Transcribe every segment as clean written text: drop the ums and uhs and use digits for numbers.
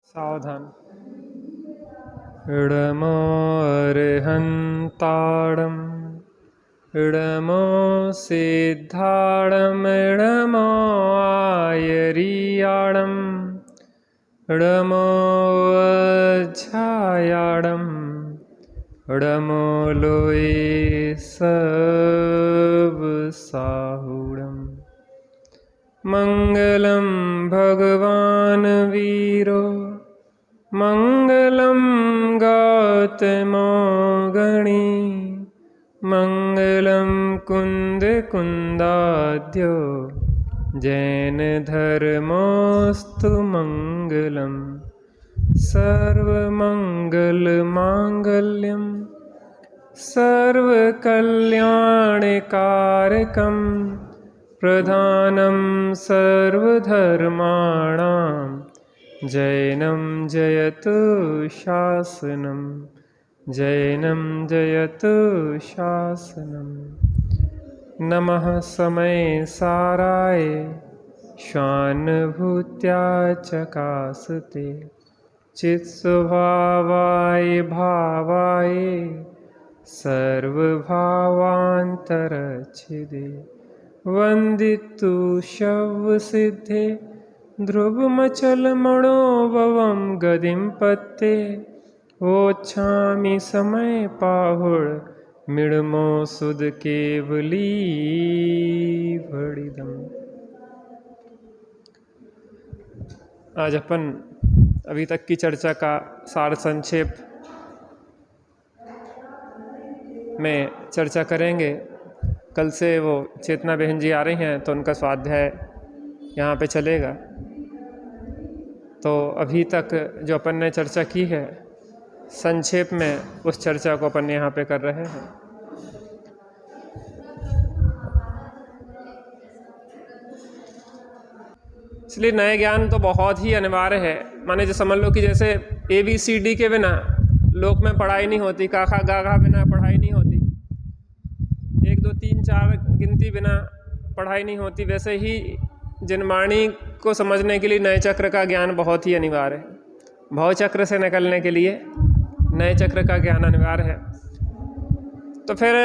सावधान। इडमो अर्हन्ताडम् इडमो सिद्धाडम् इडमो आयरियाडम् इडमो वज्झायाडम् इडमो लोये सबसाहुडम्। मंगलम भगवान वीरो मंगलम गौतमो गणी मंगलम कुंद कुंदाद्यो जैन धर्मोस्तु मंगलम सर्वमंगल मांगल्यम सर्वकल्याणकारकम् प्रधानं सर्वधर्माणां जैनं जयतु शासनं जैनं जयतु शासनं। नमः समय साराय स्वानुभूत्या चकासते चित्स्वभावाय भावाय सर्वभावान्तरच्छिदे वंदितु शवसिद्धे ध्रुवमचलमणोभवं गतिं पत्ते वोच्छामि समय पाहुड़ मिड़मो सुध केवली भड़िदम। आज अपन अभी तक की चर्चा का सार संक्षेप में चर्चा करेंगे। कल से वो चेतना बहन जी आ रही हैं तो उनका स्वाध्याय यहाँ पे चलेगा। तो अभी तक जो अपन ने चर्चा की है संक्षेप में उस चर्चा को अपन यहाँ पे कर रहे हैं। इसलिए नए ज्ञान तो बहुत ही अनिवार्य है। माने जो समझ लो कि जैसे ABCD के बिना लोक में पढ़ाई नहीं होती, काखा गाघा बिना पढ़ाई नहीं होती, 1 2 3 4 गिनती बिना पढ़ाई नहीं होती, वैसे ही जनवाणी को समझने के लिए नए चक्र का ज्ञान बहुत ही अनिवार्य है। भव चक्र से निकलने के लिए नए चक्र का ज्ञान अनिवार्य है। तो फिर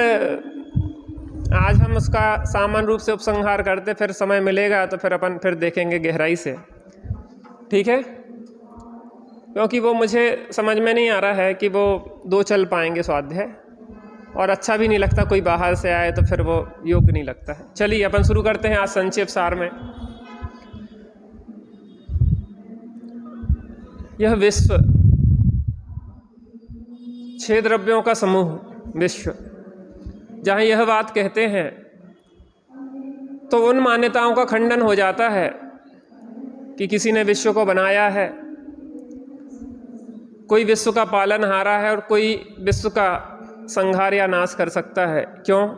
आज हम उसका सामान्य रूप से उपसंहार करते, फिर समय मिलेगा तो फिर अपन फिर देखेंगे गहराई से, ठीक है? क्योंकि वो मुझे समझ में नहीं आ रहा है कि वो 2 चल पाएंगे स्वाध्याय, और अच्छा भी नहीं लगता कोई बाहर से आए तो फिर वो योग्य नहीं लगता है। चलिए अपन शुरू करते हैं आज संक्षेप सार में। यह विश्व 6 द्रव्यों का समूह विश्व, जहाँ यह बात कहते हैं तो उन मान्यताओं का खंडन हो जाता है कि किसी ने विश्व को बनाया है, कोई विश्व का पालनहारा है और कोई विश्व का संहार या नाश कर सकता है। क्यों?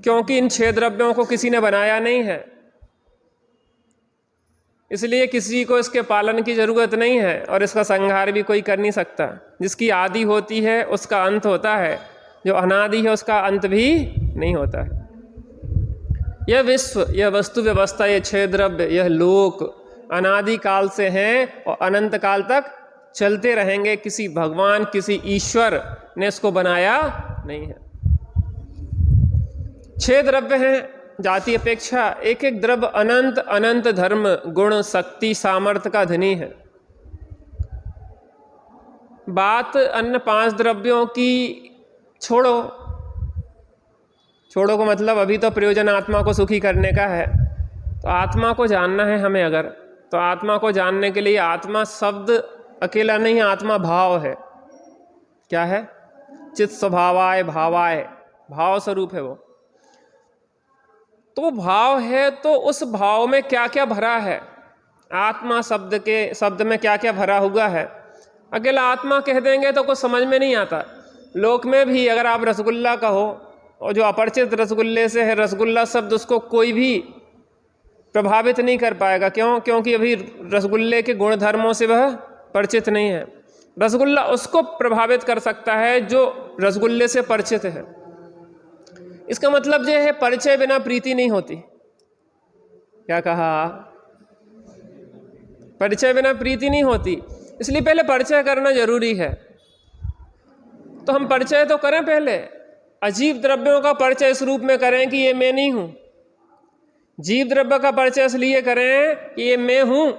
क्योंकि इन 6 द्रव्यों को किसी ने बनाया नहीं है, इसलिए किसी को इसके पालन की जरूरत नहीं है और इसका संहार भी कोई कर नहीं सकता। जिसकी आदि होती है उसका अंत होता है, जो अनादि है उसका अंत भी नहीं होता है। यह विश्व, यह वस्तु व्यवस्था, ये 6 द्रव्य, यह लोक अनादि काल से हैं और अनंत काल तक चलते रहेंगे। किसी भगवान, किसी ईश्वर ने इसको बनाया नहीं है। 6 द्रव्य हैं जाति अपेक्षा, एक एक द्रव्य अनंत अनंत धर्म गुण शक्ति सामर्थ्य का धनी है। बात अन्य 5 द्रव्यों की छोड़ो को मतलब अभी तो प्रयोजन आत्मा को सुखी करने का है। तो आत्मा को जानना है हमें अगर, तो आत्मा को जानने के लिए आत्मा शब्द अकेला नहीं, आत्मा भाव है। क्या है? चित स्वभावाय भावाय, भाव स्वरूप है वो। तो भाव है तो उस भाव में क्या क्या भरा है, आत्मा शब्द में क्या क्या भरा हुआ है। अकेला आत्मा कह देंगे तो कुछ समझ में नहीं आता। लोक में भी अगर आप रसगुल्ला कहो और जो अपरिचित रसगुल्ले से है, रसगुल्ला शब्द उसको कोई भी प्रभावित नहीं कर पाएगा। क्यों? क्योंकि अभी रसगुल्ले के गुण धर्मों से वह परिचित नहीं है। रसगुल्ला उसको प्रभावित कर सकता है जो रसगुल्ले से परिचित है। इसका मतलब यह है परिचय बिना प्रीति नहीं होती। क्या कहा? परिचय बिना प्रीति नहीं होती, इसलिए पहले परिचय करना जरूरी है। तो हम परिचय तो करें पहले, अजीव द्रव्यों का परिचय इस रूप में करें कि ये मैं नहीं हूं। जीव द्रव्य का परिचय इसलिए करें कि ये मैं हूं।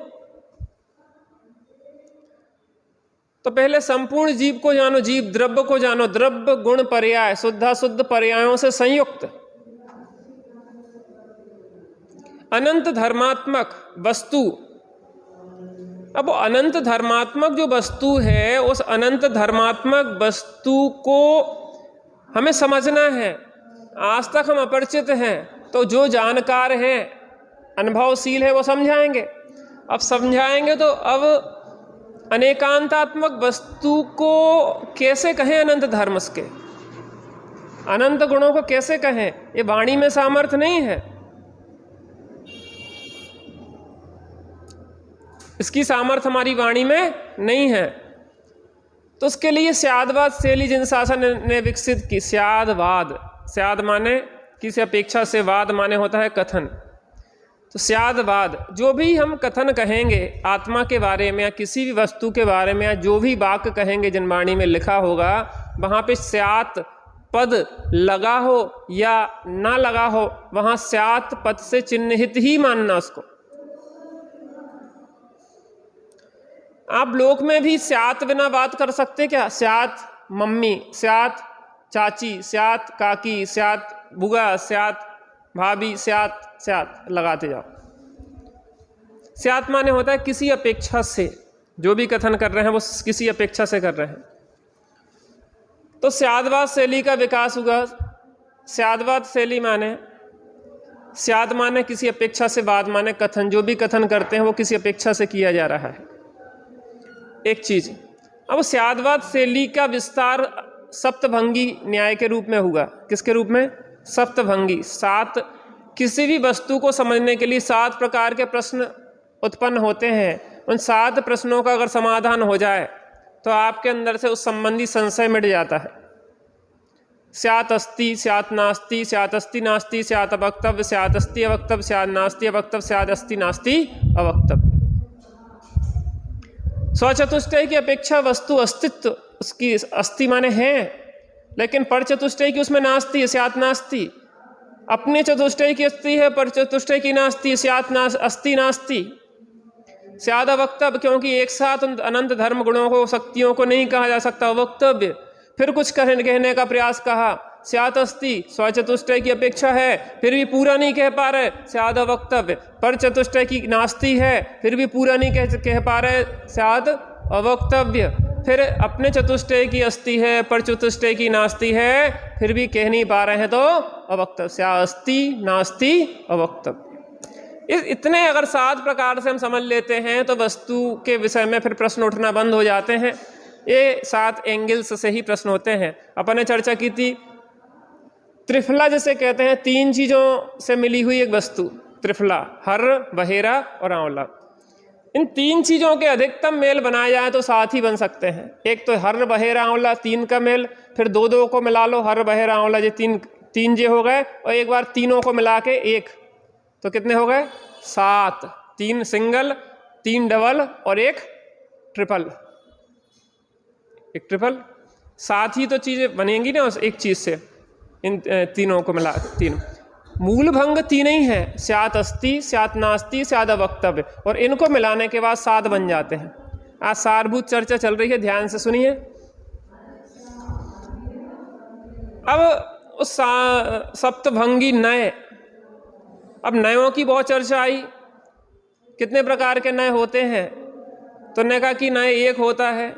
तो पहले संपूर्ण जीव को जानो, जीव द्रव्य को जानो। द्रव्य गुण पर्याय, शुद्धाशुद्ध पर्यायों से संयुक्त अनंत धर्मात्मक वस्तु। अब अनंत धर्मात्मक जो वस्तु है, उस अनंत धर्मात्मक वस्तु को हमें समझना है। आज तक हम अपरिचित हैं, तो जो जानकार हैं, अनुभवशील है, वो समझाएंगे। अब समझाएंगे तो अब अनेकांतात्मक वस्तु को कैसे कहें अनंत धर्म के, अनंत गुणों को कैसे कहें? ये वाणी में सामर्थ्य नहीं है, इसकी सामर्थ्य हमारी वाणी में नहीं है। तो उसके लिए स्यादवाद शैली जिन शासन ने विकसित की, स्यादवाद, स्याद माने किसी अपेक्षा से, वाद माने होता है कथन। तो स्यादवाद, जो भी हम कथन कहेंगे आत्मा के बारे में या किसी भी वस्तु के बारे में, या जो भी वाक्य कहेंगे जिन वाणी में लिखा होगा, वहाँ पे स्यात पद लगा हो या ना लगा हो, वहाँ स्यात पद से चिन्हित ही मानना उसको। आप लोक में भी स्यात बिना बात कर सकते क्या? स्यात मम्मी, स्यात चाची, स्यात काकी, स्यात बुआ, स्यात भाभी, स्यात स्यात लगाते जाओ। स्यात माने होता है किसी अपेक्षा से, जो भी कथन कर रहे हैं वो किसी अपेक्षा से कर रहे हैं। तो स्यादवाद शैली का विकास हुआ। स्यादवाद शैली माने, स्याद माने किसी अपेक्षा से, वाद माने कथन, जो भी कथन करते हैं वो किसी अपेक्षा से किया जा रहा है एक चीज। अब स्यादवाद शैली का विस्तार सप्तभंगी न्याय के रूप में हुआ। किसके रूप में? सप्तभंगी। सात, किसी भी वस्तु को समझने के लिए 7 प्रकार के प्रश्न उत्पन्न होते हैं। उन 7 प्रश्नों का अगर समाधान हो जाए तो आपके अंदर से उस संबंधी संशय मिट जाता है। स्यात् अस्ति, स्यात् नास्ति, स्यात् अस्ति नास्ति, स्यात् अवक्तव्य, स्यात् अस्ति अवक्तव्य, स्यात् नास्ति अवक्तव्य, स्यात् अस्ति नास्ति अवक्तव्य। स्वचतुष्टय की अपेक्षा वस्तु अस्तित्व उसकी अस्ति माने है, लेकिन पर चतुष्टय की उसमें नास्ति है, स्यात् नास्ति। अपने चतुष्टय की अस्ति है, पर चतुष्टय की नास्ति, स्यात् अस्ति नास्ति। स्यात् अवक्तव्य, क्योंकि एक साथ अनंत धर्म गुणों को, शक्तियों को नहीं कहा जा सकता, अवक्तव्य। फिर कुछ कहने का प्रयास कहा, स्यात् अस्ति, स्वचतुष्टय की अपेक्षा है फिर भी पूरा नहीं कह पा रहे, स्यात् अवक्तव्य। पर चतुष्टय की नास्ति है फिर भी पूरा नहीं कह पा रहे, स्यात् अवक्तव्य। फिर अपने चतुष्टय की अस्ति है, पर चतुष्टय की नास्ति है, फिर भी कह नहीं पा रहे हैं, तो अवक्तव्य। स्यात् अस्ति नास्ति अवक्तव्य। इतने अगर 7 प्रकार से हम समझ लेते हैं तो वस्तु के विषय में फिर प्रश्न उठना बंद हो जाते हैं। ये 7 एंगल्स से ही प्रश्न होते हैं। अपन ने चर्चा की थी त्रिफला जिसे कहते हैं, 3 चीजों से मिली हुई एक वस्तु, त्रिफला, हर, बहेरा और आंवला। इन 3 चीजों के अधिकतम मेल बनाया जाए तो 7 ही बन सकते हैं। एक तो हर, बहेरा, आंवला, 3 का मेल, फिर 2 को मिला लो, हर, बहेरा, आंवला, ये 3 जे हो गए, और एक बार तीनों को मिला के 1, तो कितने हो गए? 7। 3 सिंगल, 3 डबल और 1 ट्रिपल। 1 ट्रिपल, 7 ही तो चीजें बनेंगी ना उस एक चीज से, इन तीनों को मिला। 3 मूल भंग 3 ही है, स्यात् अस्ति, स्यात् नास्ति, स्यात् अवक्तव्य, और इनको मिलाने के बाद 7 बन जाते हैं। आज सारभूत चर्चा चल रही है, ध्यान से सुनिए। अब उस सप्तभंगी नय, अब नयों की बहुत चर्चा आई, कितने प्रकार के नय होते हैं? तो ने कहा कि नय 1 होता है,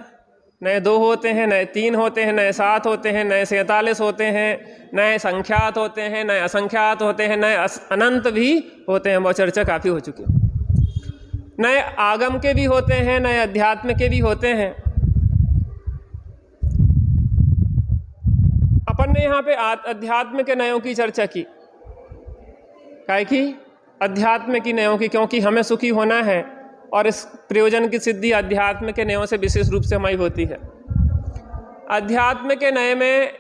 नए 2 होते हैं, नए 3 होते हैं, नए 7 होते हैं, नए 47 होते हैं, नए संख्यात होते हैं, नए असंख्यात होते हैं, नए अनंत भी होते हैं। बहुत चर्चा काफ़ी हो चुकी है। नए आगम के भी होते हैं, नए अध्यात्म के भी होते हैं। अपन ने यहाँ पे अध्यात्म के नयों की चर्चा की, काहे की? अध्यात्म की नयों की, क्योंकि हमें सुखी होना है और इस प्रयोजन की सिद्धि अध्यात्म के नयों से विशेष रूप से हमारी होती है। अध्यात्म के नय में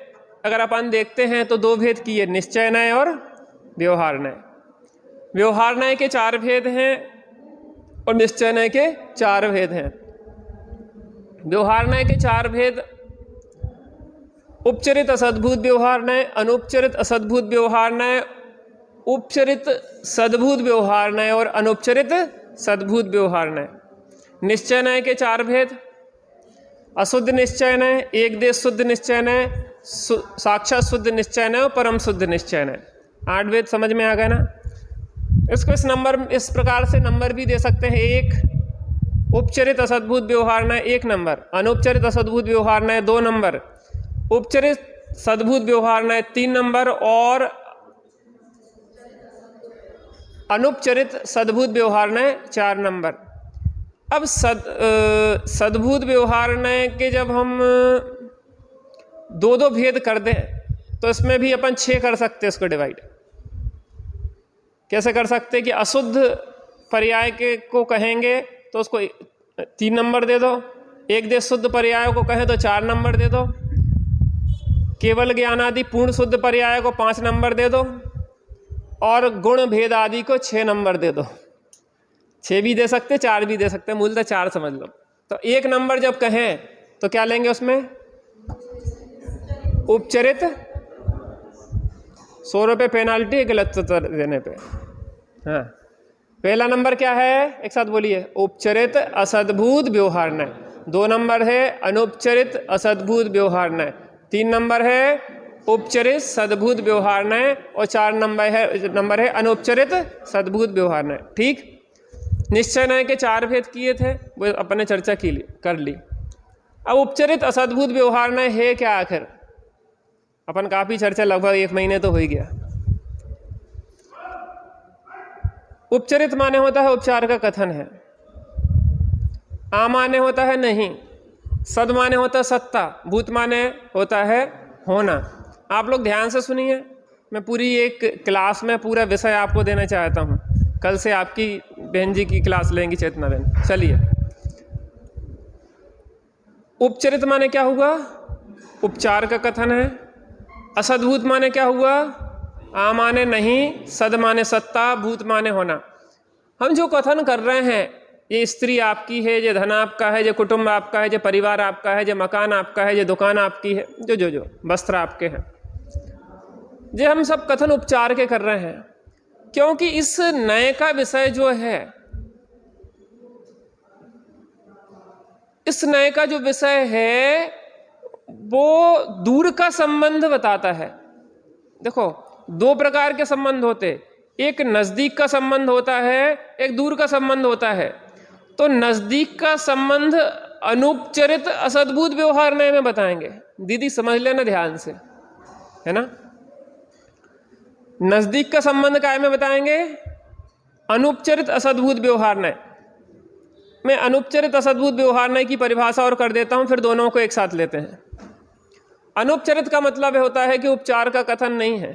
अगर अपन देखते हैं तो 2 भेद किए, निश्चय नय और व्यवहार नय। व्यवहार नय के 4 भेद हैं। और निश्चय नय के 4 भेद हैं। व्यवहार नय के 4 भेद: उपचरित असद्भूत व्यवहार नय, अनुपचरित असद्भूत व्यवहार नय, उपचरित सद्भूत व्यवहार नय और अनुपचरित सद्भूत व्यवहार नय। निश्चय नय के 4 भेद: अशुद्ध निश्चय नय, एक देश शुद्ध निश्चय नय, साक्षात शुद्ध निश्चय नय और परम शुद्ध निश्चय नय। 8 भेद समझ में आ गए ना। इसको इस प्रकार से नंबर भी दे सकते हैं: 1 उपचरित असद्भुत व्यवहार नय 1 नंबर, अनुपचरित असद्भुत व्यवहार नय 2 नंबर, उपचरित सद्भुत व्यवहार नय 3 नंबर और अनुपचरित सद्भुत व्यवहार नय 4 नंबर। अब सद्भुत व्यवहार नय के जब हम 2-2 भेद कर दें तो इसमें भी अपन 6 कर सकते हैं इसको डिवाइड। कैसे कर सकते हैं कि अशुद्ध पर्याय के को कहेंगे तो उसको 3 नंबर दे दो, एक देश शुद्ध पर्याय को कहें तो 4 नंबर दे दो, केवल ज्ञान आदि पूर्ण शुद्ध पर्याय को 5 नंबर दे दो और गुण भेद आदि को 6 नंबर दे दो। 6 भी दे सकते, 4 भी दे सकते, मूलतः 4 समझ लो। तो 1 नंबर जब कहें तो क्या लेंगे उसमें? उपचरित 100 रुपये पेनाल्टी गलत उत्तर देने पे। हाँ, पहला नंबर क्या है? एक साथ बोलिए, उपचरित असद्भूत व्यवहार नय। 2 नंबर है अनुपचरित असद्भूत व्यवहार नय, 3 नंबर है उपचरित सद्भूत व्यवहार नय और 4 नंबर है अनुपचरित सद्भूत व्यवहार नय। ठीक। निश्चय नय के 4 भेद किए थे, वो अपने चर्चा कर ली। अब उपचरित असद्भुत व्यवहार नय है क्या आखिर? अपन काफी चर्चा, लगभग 1 महीने तो हो ही गया। उपचरित माने होता है उपचार का कथन है, आ माने होता है नहीं, सद माने होता है सत्ता, भूत माने होता है होना। आप लोग ध्यान से सुनिए, मैं पूरी एक क्लास में पूरा विषय आपको देना चाहता हूँ। कल से आपकी बहन जी की क्लास लेंगी चेतना बहन। चलिए, उपचरित माने क्या हुआ? उपचार का कथन है। असद्भूत माने क्या हुआ? आ माने नहीं, सद माने सत्ता, भूत माने होना। हम जो कथन कर रहे हैं, ये स्त्री आपकी है, ये धन आपका है, ये कुटुंब आपका है, ये परिवार आपका है, ये मकान आपका है, ये दुकान आपकी है, जो वस्त्र आपके हैं, ये हम सब कथन उपचार के कर रहे हैं। क्योंकि इस नए का विषय जो है, इस नए का जो विषय है वो दूर का संबंध बताता है। देखो, 2 प्रकार के संबंध होते, एक नजदीक का संबंध होता है, एक दूर का संबंध होता है। तो नजदीक का संबंध अनुपचरित असद्भुत व्यवहार नय में बताएंगे। दीदी समझ लेना ध्यान से, है ना। नजदीक का संबंध काय में बताएंगे? अनुपचरित असद्भुत व्यवहार नय। मैं अनुपचरित असद्भुत व्यवहार नय की परिभाषा और कर देता हूं, फिर दोनों को एक साथ लेते हैं। अनुपचरित का मतलब होता है कि उपचार का कथन नहीं है।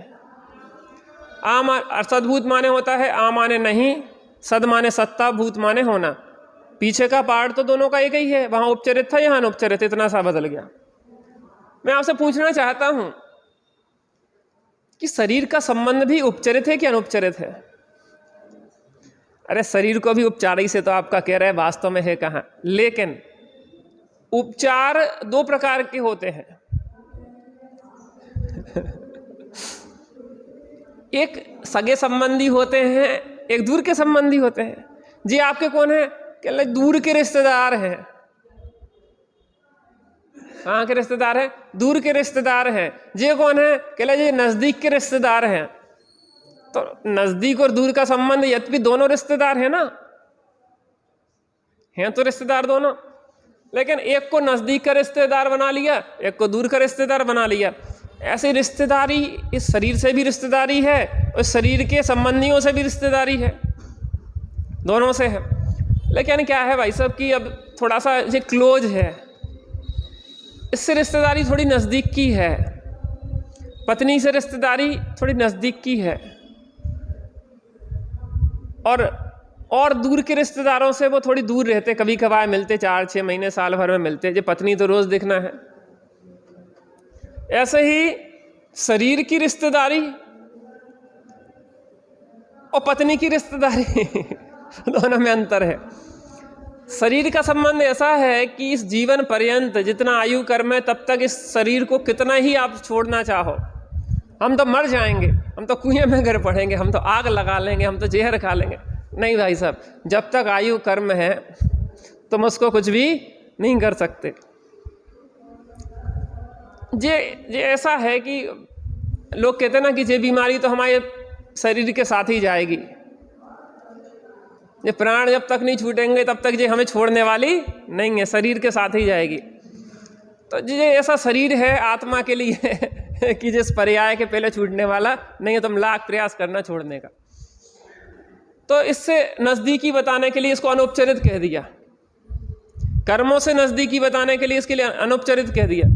असद्भूत माने होता है आ माने नहीं, सद माने सत्ता, भूत माने होना। पीछे का पार्ट तो दोनों का एक ही है, वहां उपचरित था, यहां अनुपचरित, इतना सा बदल गया। मैं आपसे पूछना चाहता हूं कि शरीर का संबंध भी उपचरित है कि अनुपचरित है? अरे शरीर को भी उपचार ही से तो आपका कह रहे हैं, वास्तव में है कहां? लेकिन उपचार 2 प्रकार के होते हैं। एक सगे संबंधी होते हैं, एक दूर के संबंधी होते हैं। जी आपके कौन है? कि दूर के रिश्तेदार हैं। कहाँ के रिश्तेदार हैं? दूर के रिश्तेदार हैं। जे कौन है? कि जी नजदीक के रिश्तेदार हैं। तो नजदीक और दूर का संबंध यद्यपि दोनों रिश्तेदार है ना, हैं तो रिश्तेदार दोनों, लेकिन एक को नजदीक का रिश्तेदार बना लिया, एक को दूर का रिश्तेदार बना लिया। ऐसी रिश्तेदारी इस शरीर से भी रिश्तेदारी है और शरीर के संबंधियों से भी रिश्तेदारी है, दोनों से है। लेकिन क्या है भाई साहब कि अब थोड़ा सा ये क्लोज है, इससे रिश्तेदारी थोड़ी नज़दीक की है। पत्नी से रिश्तेदारी थोड़ी नज़दीक की है, और दूर के रिश्तेदारों से वो थोड़ी दूर रहते, कभी कभार मिलते, 4-6 महीने साल भर में मिलते। जो पत्नी तो रोज दिखना है। ऐसे ही शरीर की रिश्तेदारी और पत्नी की रिश्तेदारी दोनों में अंतर है। शरीर का संबंध ऐसा है कि इस जीवन पर्यंत जितना आयु कर्म है तब तक इस शरीर को कितना ही आप छोड़ना चाहो, हम तो मर जाएंगे, हम तो कुएं में गिर पड़ेंगे, हम तो आग लगा लेंगे, हम तो जहर खा लेंगे। नहीं भाई साहब, जब तक आयु कर्म है तुम उसको कुछ भी नहीं कर सकते। ये ऐसा है कि लोग कहते हैं ना कि ये बीमारी तो हमारे शरीर के साथ ही जाएगी, ये प्राण जब तक नहीं छूटेंगे तब तक ये हमें छोड़ने वाली नहीं है, शरीर के साथ ही जाएगी। तो ये ऐसा शरीर है आत्मा के लिए कि जिस पर्याय के पहले छूटने वाला नहीं है, तुम लाख प्रयास करना छोड़ने का। तो इससे नज़दीकी बताने के लिए इसको अनुपचरित कह दिया, कर्मों से नज़दीकी बताने के लिए इसके लिए अनुपचरित कह दिया।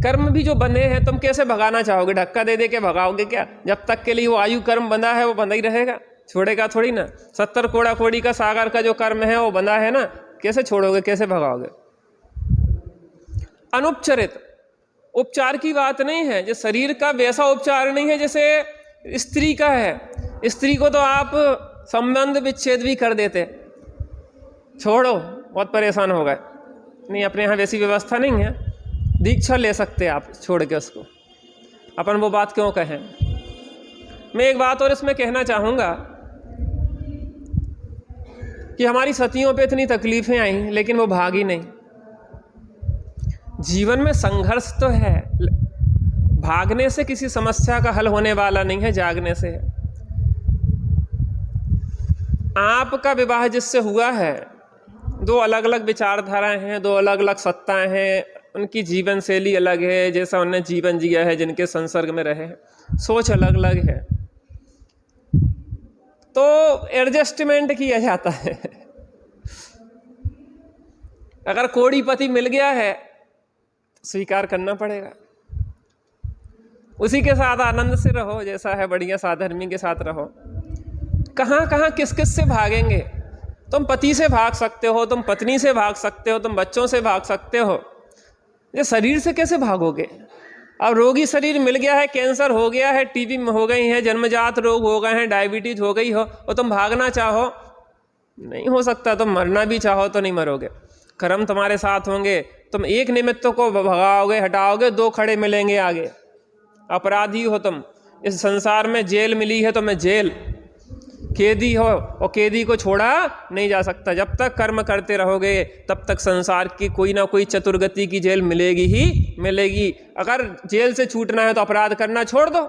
कर्म भी जो बंधे हैं तुम कैसे भगाना चाहोगे? धक्का दे दे के भगाओगे क्या? जब तक के लिए वो आयु कर्म बंधा है वो बंधा ही रहेगा, छोड़ेगा थोड़ी ना। 70 कोड़ा कोड़ी का सागर का जो कर्म है वो बंधा है ना, कैसे छोड़ोगे, कैसे भगाओगे? अनुपचरित उपचार की बात नहीं है, जो शरीर का वैसा उपचार नहीं है जैसे स्त्री का है। स्त्री को तो आप संबंध विच्छेद भी कर देते, छोड़ो बहुत परेशान हो गए, नहीं अपने यहाँ वैसी व्यवस्था नहीं है, दीक्षा ले सकते आप छोड़ के उसको, अपन वो बात क्यों कहें। मैं एक बात और इसमें कहना चाहूँगा कि हमारी सतियों पे इतनी तकलीफ़ें आई लेकिन वो भागी नहीं। जीवन में संघर्ष तो है, भागने से किसी समस्या का हल होने वाला नहीं है, जागने से है। आपका विवाह जिससे हुआ है, दो अलग अलग विचारधाराएं हैं, दो अलग अलग सत्ताएं हैं, उनकी जीवन शैली अलग है, जैसा उन्होंने जीवन जिया है, जिनके संसर्ग में रहे, सोच अलग अलग है, तो एडजस्टमेंट किया जाता है। अगर कोड़ीपति मिल गया है स्वीकार करना पड़ेगा, उसी के साथ आनंद से रहो, जैसा है बढ़िया साधर्मी के साथ रहो। कहाँ कहाँ किस किस से भागेंगे? तुम पति से भाग सकते हो, तुम पत्नी से भाग सकते हो, तुम बच्चों से भाग सकते हो, ये शरीर से कैसे भागोगे? अब रोगी शरीर मिल गया है, कैंसर हो गया है, टीबी में हो गई है, जन्मजात रोग हो गए हैं, डायबिटीज हो गई हो, और तुम भागना चाहो नहीं हो सकता। तुम मरना भी चाहो तो नहीं मरोगे, कर्म तुम्हारे साथ होंगे। तुम एक निमित्त को भगाओगे, हटाओगे, दो खड़े मिलेंगे आगे। अपराधी हो तुम, इस संसार में जेल मिली है तुम्हें, जेल कैदी हो, और कैदी को छोड़ा नहीं जा सकता। जब तक कर्म करते रहोगे तब तक संसार की कोई ना कोई चतुर्गति की जेल मिलेगी ही मिलेगी। अगर जेल से छूटना है तो अपराध करना छोड़ दो।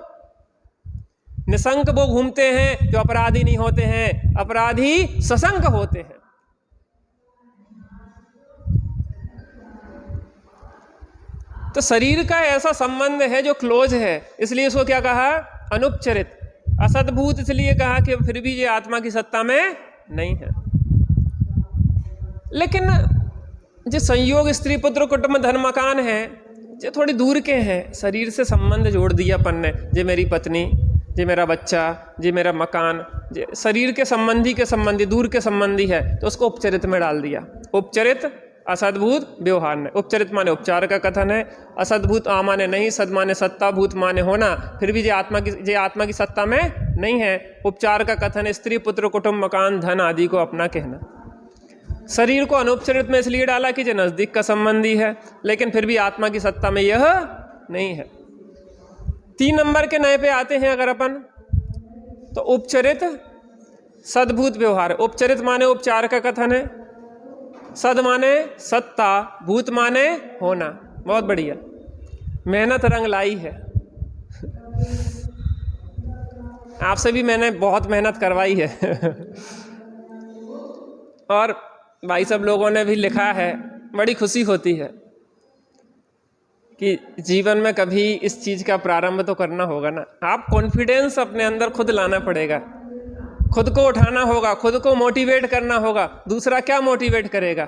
निसंक वो घूमते हैं जो अपराधी नहीं होते हैं, अपराधी सशंक होते हैं। तो शरीर का ऐसा संबंध है जो क्लोज है, इसलिए इसको क्या कहा? अनुपचरित। असद्भूत इसलिए कहा कि फिर भी ये आत्मा की सत्ता में नहीं है। लेकिन जो संयोग स्त्री पुत्र कुटुंब धन मकान है, जो थोड़ी दूर के हैं, शरीर से संबंध जोड़ दिया अपन ने, जे मेरी पत्नी, जे मेरा बच्चा, जे मेरा मकान, जे शरीर के संबंधी के संबंधी, दूर के संबंधी है, तो उसको उपचरित में डाल दिया। उपचरित असद्भूत व्यवहार ने, उपचरित माने उपचार का कथन है, असद्भूत आ माने नहीं, सद माने सत्ता, भूत माने होना, फिर भी जे आत्मा की सत्ता में नहीं है। उपचार का कथन है स्त्री पुत्र कुटुंब मकान धन आदि को अपना कहना। शरीर को अनुपचरित में इसलिए डाला कि जो नजदीक का संबंधी है, लेकिन फिर भी आत्मा की सत्ता में यह नहीं है। 3 नंबर के नए पे आते हैं अगर अपन, तो उपचरित सद्भूत व्यवहार। उपचरित माने उपचार का कथन है, सद माने सत्ता, भूत माने होना। बहुत बढ़िया, मेहनत रंग लाई है। आपसे भी मैंने बहुत मेहनत करवाई है और भाई सब लोगों ने भी लिखा है, बड़ी खुशी होती है कि जीवन में कभी इस चीज़ का प्रारंभ तो करना होगा ना। आप कॉन्फिडेंस अपने अंदर खुद लाना पड़ेगा, खुद को उठाना होगा, खुद को मोटिवेट करना होगा। दूसरा क्या मोटिवेट करेगा?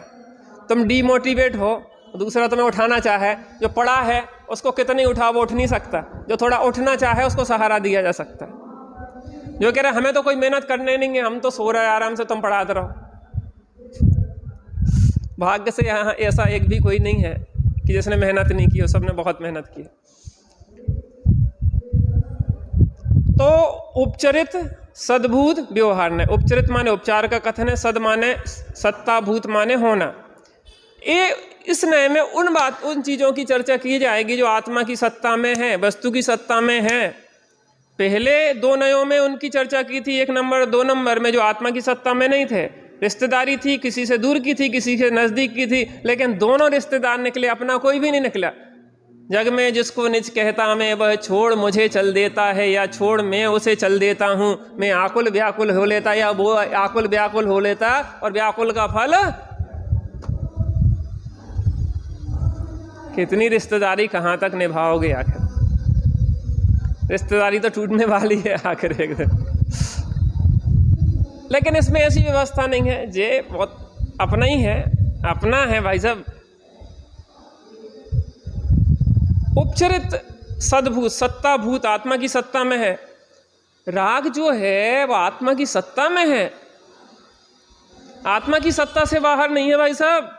तुम डीमोटिवेट हो, दूसरा तुम्हें उठाना चाहे, जो पड़ा है उसको कितनी उठाओ वो उठ नहीं सकता, जो थोड़ा उठना चाहे उसको सहारा दिया जा सकता है। जो कह रहा है हमें तो कोई मेहनत करने नहीं है, हम तो सो रहे आराम से, तुम पढ़ाते रहो। भाग्य से यहाँ ऐसा एक भी कोई नहीं है कि जिसने मेहनत नहीं की हो, सबने बहुत मेहनत की। तो उपचरित सद्भूत व्यवहार ने। उपचरित माने उपचार का कथन है, सद माने सत्ता, भूत माने होना। ये इस नय में उन चीज़ों की चर्चा की जाएगी जो आत्मा की सत्ता में है, वस्तु की सत्ता में है। पहले 2 नयों में उनकी चर्चा की थी, 1 नंबर 2 नंबर में, जो आत्मा की सत्ता में नहीं थे। रिश्तेदारी थी, किसी से दूर की थी, किसी के नज़दीक की थी, लेकिन दोनों रिश्तेदार निकले, अपना कोई भी नहीं निकला। जग में जिसको निज कहता मैं, वह छोड़ मुझे चल देता है, या छोड़ मैं उसे चल देता हूँ। मैं आकुल व्याकुल हो लेता, या वो आकुल व्याकुल हो लेता, और व्याकुल का फल। कितनी रिश्तेदारी कहाँ तक निभाओगे आखिर? रिश्तेदारी तो टूटने वाली है आखिर एक दिन। लेकिन इसमें ऐसी व्यवस्था नहीं है, जे बहुत अपना ही है, अपना है भाई साहब। उपचरित सद्भूत, सत्ता भूत, आत्मा की सत्ता में है। राग जो है वो आत्मा की सत्ता में है, आत्मा की सत्ता से बाहर नहीं है भाई साहब।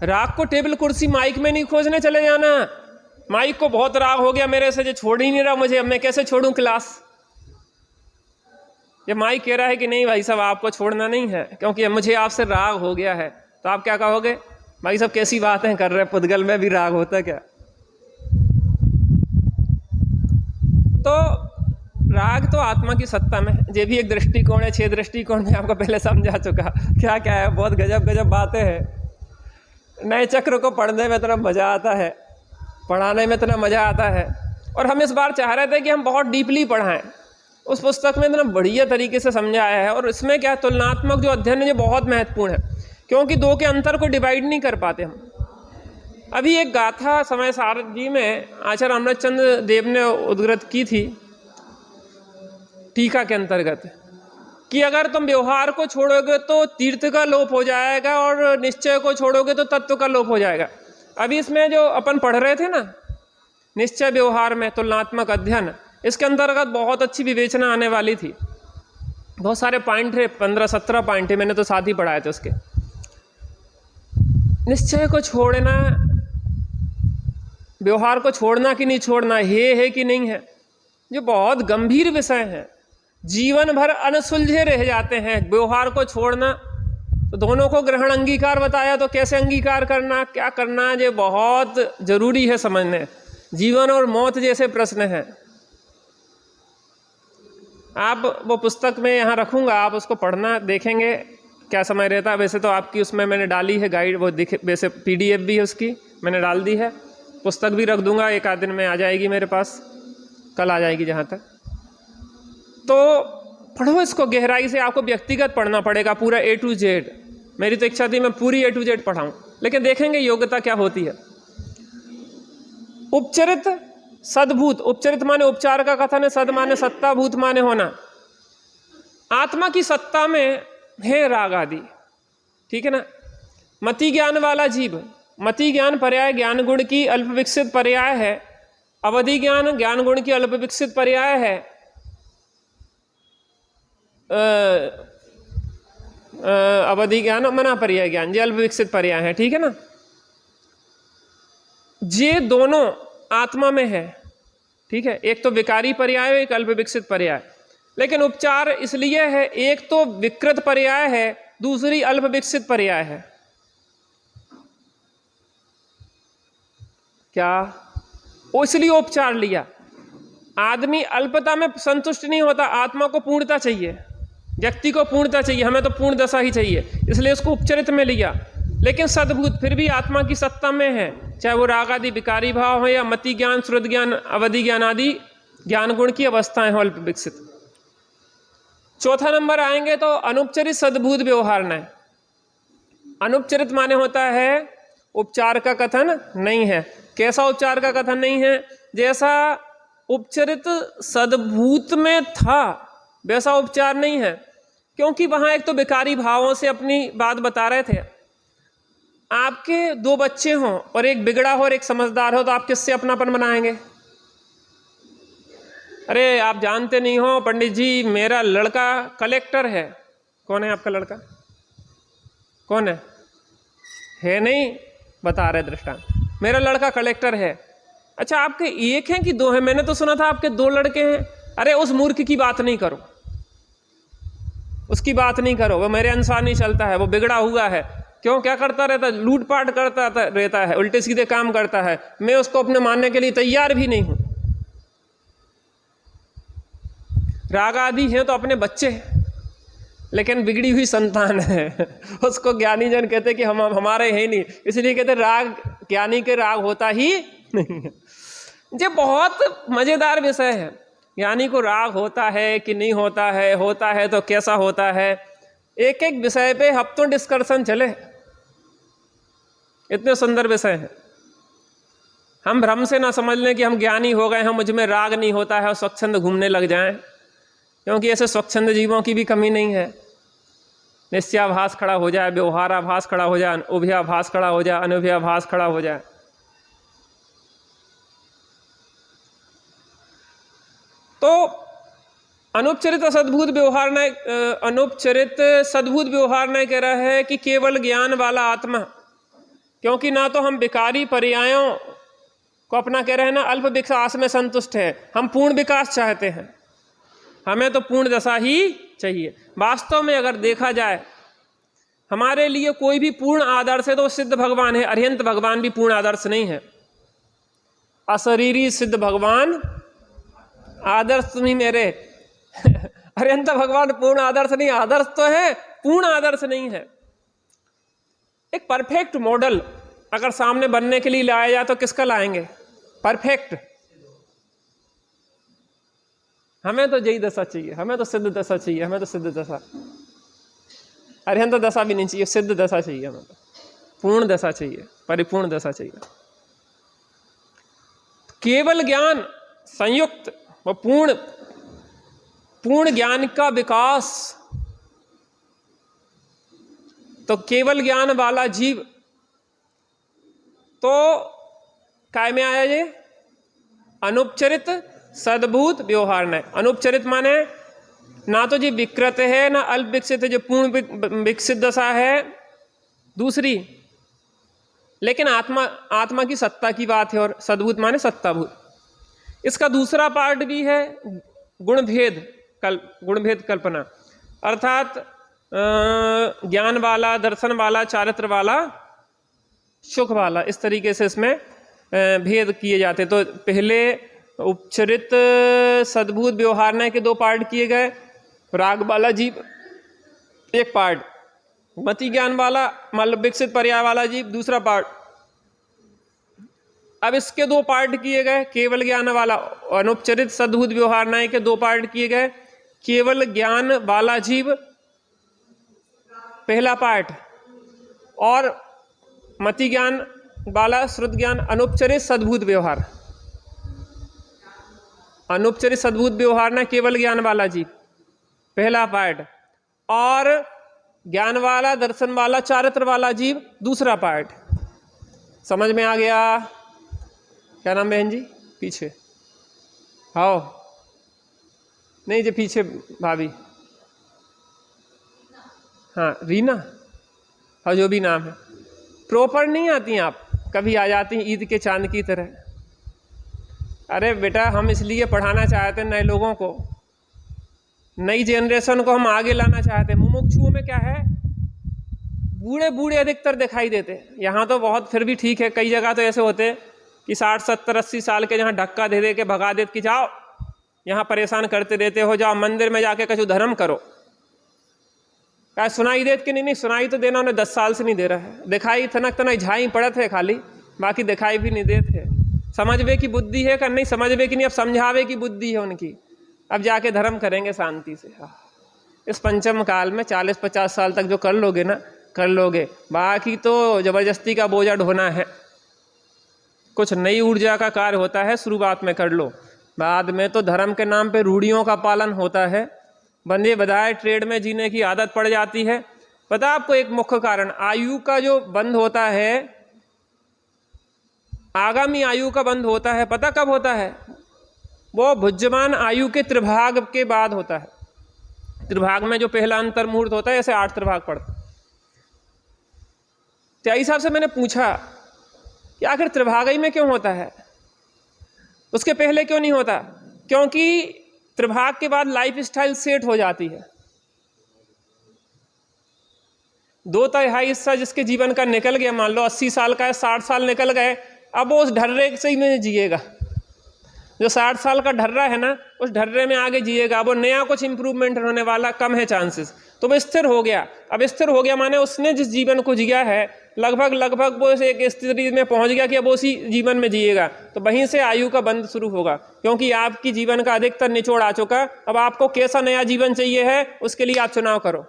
राग को टेबल कुर्सी माइक में नहीं खोजने चले जाना। माइक को बहुत राग हो गया मेरे से, जो छोड़ ही नहीं रहा मुझे, अब मैं कैसे छोड़ूं क्लास। ये माइक कह रहा है कि नहीं भाई साहब आपको छोड़ना नहीं है, क्योंकि मुझे आपसे राग हो गया है। तो आप क्या कहोगे? भाई साहब कैसी बातें कर रहे हैं, पुद्गल में भी राग होता है क्या? तो राग तो आत्मा की सत्ता में है। ये भी एक दृष्टिकोण है, 6 दृष्टिकोण में आपको पहले समझा चुका। क्या क्या है, बहुत गजब गजब बातें हैं। नए चक्र को पढ़ने में इतना मज़ा आता है, पढ़ाने में इतना मज़ा आता है। और हम इस बार चाह रहे थे कि हम बहुत डीपली पढ़ाएं। उस पुस्तक में इतना बढ़िया तरीके से समझाया है। और इसमें क्या, तुलनात्मक जो अध्ययन है ये बहुत महत्वपूर्ण है, क्योंकि 2 के अंतर को डिवाइड नहीं कर पाते हम। अभी एक गाथा समय सारथी में आचार्य अमृतचंद्र देव ने उद्धृत की थी टीका के अंतर्गत, कि अगर तुम व्यवहार को छोड़ोगे तो तीर्थ का लोप हो जाएगा, और निश्चय को छोड़ोगे तो तत्व का लोप हो जाएगा। अभी इसमें जो अपन पढ़ रहे थे ना, निश्चय व्यवहार में तुलनात्मक अध्ययन, इसके अंतर्गत बहुत अच्छी विवेचना आने वाली थी। बहुत सारे पॉइंट थे, 15-17 पॉइंट थे, मैंने तो साथ ही पढ़ाए थे उसके। निश्चय को छोड़ना, व्यवहार को छोड़ना कि नहीं छोड़ना, है कि नहीं है, जो बहुत गंभीर विषय है। जीवन भर अनसुलझे रह जाते हैं। व्यवहार को छोड़ना तो दोनों को ग्रहण अंगीकार बताया, तो कैसे अंगीकार करना, क्या करना, ये बहुत जरूरी है समझने। जीवन और मौत जैसे प्रश्न हैं। आप वो पुस्तक में यहाँ रखूँगा, आप उसको पढ़ना, देखेंगे क्या समय रहता है। वैसे तो आपकी उसमें मैंने डाली है गाइड, वो दिखे, वैसे PDF भी है उसकी, मैंने डाल दी है। पुस्तक भी रख दूँगा, 1 आध दिन में आ जाएगी मेरे पास, कल आ जाएगी जहाँ तक। तो पढ़ो इसको गहराई से। आपको व्यक्तिगत पढ़ना पड़ेगा पूरा A to Z। मेरी तो इच्छा थी मैं पूरी A to Z पढ़ाऊँ, लेकिन देखेंगे योग्यता क्या होती है। उपचरित सद्भूत, उपचरित माने उपचार का कथन है, सद माने सत्ता, भूत माने होना। आत्मा की सत्ता में है राग आदि, ठीक है ना। मति ज्ञान वाला जीव, मति ज्ञान पर्याय ज्ञान गुण की अल्प विकसित पर्याय है। अवधि ज्ञान ज्ञान गुण की अल्प विकसित पर्याय है। अवधि ज्ञान मना पर्याय ज्ञान, ये अल्प विकसित पर्याय है, ठीक है ना। ये दोनों आत्मा में है, ठीक है। एक तो विकारी पर्याय है, एक अल्प विकसित पर्याय। लेकिन उपचार इसलिए है, एक तो विकृत पर्याय है, दूसरी अल्प विकसित पर्याय है। क्या वो इसलिए उपचार लिया? आदमी अल्पता में संतुष्ट नहीं होता, आत्मा को पूर्णता चाहिए, व्यक्ति को पूर्णता चाहिए। हमें तो पूर्ण दशा ही चाहिए, इसलिए उसको उपचरित में लिया। लेकिन सद्भूत फिर भी आत्मा की सत्ता में है, चाहे वो राग आदि विकारी भाव हो या मति ज्ञान, श्रुत ज्ञान, अवधि ज्ञान आदि ज्ञान गुण की अवस्थाएं हो अल्प विकसित। चौथा नंबर आएंगे तो अनुपचरित सद्भूत व्यवहार न। अनुपचरित माने होता है उपचार का कथन नहीं है। कैसा उपचार का कथन नहीं है? जैसा उपचरित सद्भूत में था वैसा उपचार नहीं है, क्योंकि वहाँ एक तो विकारी भावों से अपनी बात बता रहे थे। आपके 2 बच्चे हों और एक बिगड़ा हो और एक समझदार हो, तो आप किससे अपनापन बनाएंगे? अरे आप जानते नहीं हो पंडित जी, मेरा लड़का कलेक्टर है। कौन है आपका लड़का? कौन है नहीं बता रहे दृष्टांत। मेरा लड़का कलेक्टर है। अच्छा आपके एक हैं कि दो हैं? मैंने तो सुना था आपके दो लड़के हैं। अरे उस मूर्ख की बात नहीं करो, उसकी बात नहीं करो, वो मेरे अनुसार नहीं चलता है, वो बिगड़ा हुआ है। क्यों, क्या करता रहता है? लूटपाट करता रहता है, उल्टे सीधे काम करता है। मैं उसको अपने मानने के लिए तैयार भी नहीं हूं। राग आदि है तो अपने बच्चे, लेकिन बिगड़ी हुई संतान है। उसको ज्ञानी जन कहते कि हम हमारे है नहीं, इसलिए कहते राग ज्ञानी के राग होता ही नहीं है। ये बहुत मजेदार विषय है। ज्ञानी को राग होता है कि नहीं होता है तो कैसा होता है, एक एक विषय पे हफ्तों डिस्कशन चले। इतने सुंदर विषय है। हम भ्रम से ना समझ लें कि हम ज्ञानी हो गए हैं, मुझ में राग नहीं होता है और स्वच्छंद घूमने लग जाएं, क्योंकि ऐसे स्वच्छंद जीवों की भी कमी नहीं है। निश्चयाभास खड़ा हो जाए, व्यवहाराभास खड़ा हो जाए, उभयाभास खड़ा हो जाए, अनुभयाभास खड़ा हो जाए। तो अनुपचरित सद्भूत व्यवहार न अनुपचरित सद्भूत व्यवहार न कह रहा है कि केवल ज्ञान वाला आत्मा, क्योंकि ना तो हम विकारी पर्यायों को अपना कह रहे हैं, ना अल्प विकास में संतुष्ट है। हम पूर्ण विकास चाहते हैं, हमें तो पूर्ण दशा ही चाहिए। वास्तव में अगर देखा जाए, हमारे लिए कोई भी पूर्ण आदर्श है तो सिद्ध भगवान है। अरिहंत भगवान भी पूर्ण आदर्श नहीं है। अशरीरी सिद्ध भगवान आदर्श तुम्ही मेरे। अरिहंत भगवान पूर्ण आदर्श नहीं, आदर्श तो है, पूर्ण आदर्श नहीं है। एक परफेक्ट मॉडल अगर सामने बनने के लिए लाया जाए तो किसका लाएंगे? परफेक्ट। हमें तो यही दशा चाहिए, हमें तो सिद्ध दशा चाहिए, हमें तो सिद्ध दशा, अरिहंत दशा भी नहीं चाहिए, सिद्ध दशा चाहिए, हमें तो पूर्ण दशा चाहिए, परिपूर्ण दशा चाहिए। केवल ज्ञान संयुक्त व पूर्ण ज्ञान का विकास, तो केवल ज्ञान वाला जीव तो काय में आया ये? अनुपचरित सद्भूत व्यवहार न। अनुपचरित माने ना तो जी विकृत है ना अल्प विकसित है, जो पूर्ण विकसित दशा है दूसरी, लेकिन आत्मा की सत्ता की बात है। और सद्भूत माने सत्ताभूत। इसका दूसरा पार्ट भी है गुणभेद कल्पना, अर्थात ज्ञान वाला, दर्शन वाला, चारित्र वाला, सुख वाला, इस तरीके से इसमें भेद किए जाते। तो पहले उपचरित सद्भूत व्यवहार के दो पार्ट किए गए, राग वाला जीव एक पार्ट, मति ज्ञान वाला मतलब विकसित पर्याय वाला जीव दूसरा पार्ट। अब इसके दो पार्ट किए गए, केवल ज्ञान वाला अनुपचरित सद्भूत व्यवहार के दो पार्ट किए गए। केवल ज्ञान वाला जीव पहला पार्ट, और मति ज्ञान वाला श्रुत ज्ञान अनुपचरित सद्भूत व्यवहार। अनुपचरित सद्भूत व्यवहार ना केवल ज्ञान वाला जीव पहला पार्ट, और ज्ञान वाला, दर्शन वाला, चारित्र वाला जीव दूसरा पार्ट। समझ में आ गया? क्या नाम बहन जी? पीछे आओ। नहीं जी पीछे भाभी, हाँ रीना, हाँ जो भी नाम है। प्रॉपर नहीं आती हैं आप, कभी आ जाती हैं ईद के चांद की तरह। अरे बेटा हम इसलिए पढ़ाना चाहते हैं नए लोगों को, नई जनरेशन को हम आगे लाना चाहते हैं। मुमुक्षुओं में क्या है, बूढ़े बूढ़े अधिकतर दिखाई देते हैं। यहाँ तो बहुत फिर भी ठीक है, कई जगह तो ऐसे होते हैं कि 60 70 80 साल के जहाँ धक्का दे दे के भगा देते कि जाओ यहाँ परेशान करते रहते हो, जाओ मंदिर में जाके कुछ धर्म करो। क्या सुनाई देत कि नहीं सुनाई तो देना, उन्हें 10 साल से नहीं दे रहा है। दिखाई थनक तना झाई पड़त है खाली, बाकी दिखाई भी नहीं देते। समझवे की बुद्धि है, नहीं समझवे की नहीं, अब समझावे की बुद्धि है उनकी। अब जाके धर्म करेंगे शांति से। इस पंचम काल में 40-50 साल तक जो कर लोगे ना कर लोगे, बाकी तो जबरदस्ती का बोझा ढोना है। कुछ नई ऊर्जा का कार्य होता है, शुरुआत में कर लो, बाद में तो धर्म के नाम पे रूढ़ियों का पालन होता है। बंदे बधाए ट्रेड में जीने की आदत पड़ जाती है। पता आपको एक मुख्य कारण, आयु का जो बंध होता है, आगामी आयु का बंध होता है, पता कब होता है? वो भुज्यमान आयु के त्रिभाग के बाद होता है। त्रिभाग में जो पहला अंतर मुहूर्त होता है, ऐसे 8 त्रिभाग पड़ता है। त्याई साहब से मैंने पूछा कि आखिर त्रिभागई में क्यों होता है? उसके पहले क्यों नहीं होता? क्योंकि त्रिभाग के बाद लाइफ स्टाइल सेट हो जाती है। 2/3 हिस्सा जिसके जीवन का निकल गया, मान लो 80 साल का है, 60 साल निकल गए, अब वो उस ढर्रे से ही में जिएगा। जो 60 साल का ढर्रा है ना, उस ढर्रे में आगे जिएगा। वो नया कुछ इंप्रूवमेंट होने वाला कम है चांसेस। तो वो स्थिर हो गया। अब स्थिर हो गया माने उसने जिस जीवन को जिया है लगभग वो एक स्थिति में पहुंच गया कि अब उसी जीवन में जिएगा। तो वहीं से आयु का बंद शुरू होगा, क्योंकि आपकी जीवन का अधिकतर निचोड़ आ चुका। अब आपको कैसा नया जीवन चाहिए है, उसके लिए आप चुनाव करो।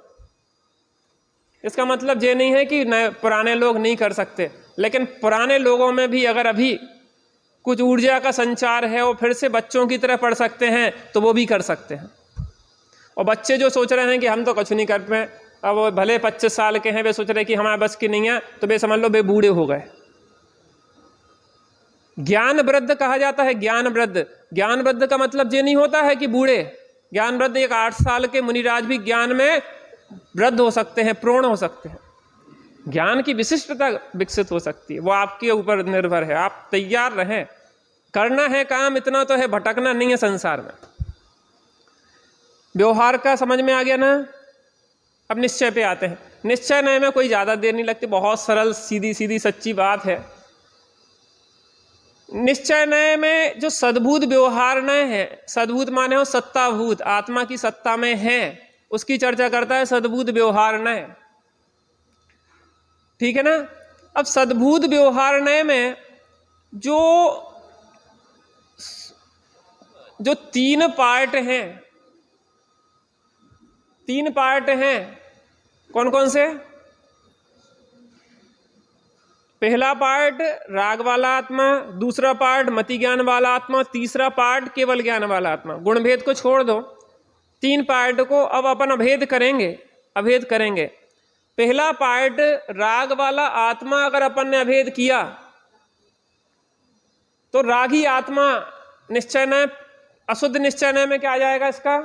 इसका मतलब ये नहीं है कि पुराने लोग नहीं कर सकते, लेकिन पुराने लोगों में भी अगर अभी कुछ ऊर्जा का संचार है, वो फिर से बच्चों की तरह पढ़ सकते हैं, तो वो भी कर सकते हैं। और बच्चे जो सोच रहे हैं कि हम तो कुछ नहीं कर पाए, अब वो भले 25 साल के हैं, वे सोच रहे कि हमारे बस की नहीं है, तो वे समझ लो वे बूढ़े हो गए। ज्ञान वृद्ध कहा जाता है, ज्ञान वृद्ध। ज्ञान वृद्ध का मतलब ये नहीं होता है कि बूढ़े। ज्ञान वृद्ध एक 8 साल के मुनिराज भी ज्ञान में वृद्ध हो सकते हैं, प्रौढ़ हो सकते हैं। ज्ञान की विशिष्टता विकसित हो सकती है, वो आपके ऊपर निर्भर है। आप तैयार रहें, करना है काम, इतना तो है, भटकना नहीं है संसार में। व्यवहार का समझ में आ गया ना? अब निश्चय पे आते हैं। निश्चय नय में कोई ज़्यादा देर नहीं लगती, बहुत सरल सीधी सीधी सच्ची बात है। निश्चय नय में जो सद्भूत व्यवहार नय है, सद्भूत माने हो सत्ताभूत, आत्मा की सत्ता में है, उसकी चर्चा करता है सद्भूत व्यवहार नय। ठीक है ना? अब सद्भूत व्यवहार नय में जो 3 पार्ट हैं, 3 पार्ट हैं, कौन कौन से? पहला पार्ट राग वाला आत्मा, दूसरा पार्ट मति ज्ञान वाला आत्मा, तीसरा पार्ट केवल ज्ञान वाला आत्मा। गुण भेद को छोड़ दो, 3 पार्ट को अब अपन अभेद करेंगे। पहला पार्ट राग वाला आत्मा अगर अपन ने अभेद किया तो रागी आत्मा निश्चय नय, अशुद्ध निश्चय नय में क्या आ जाएगा इसका?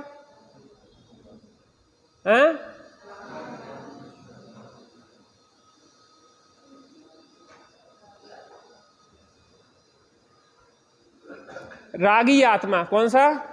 हैं? रागी आत्मा कौन सा?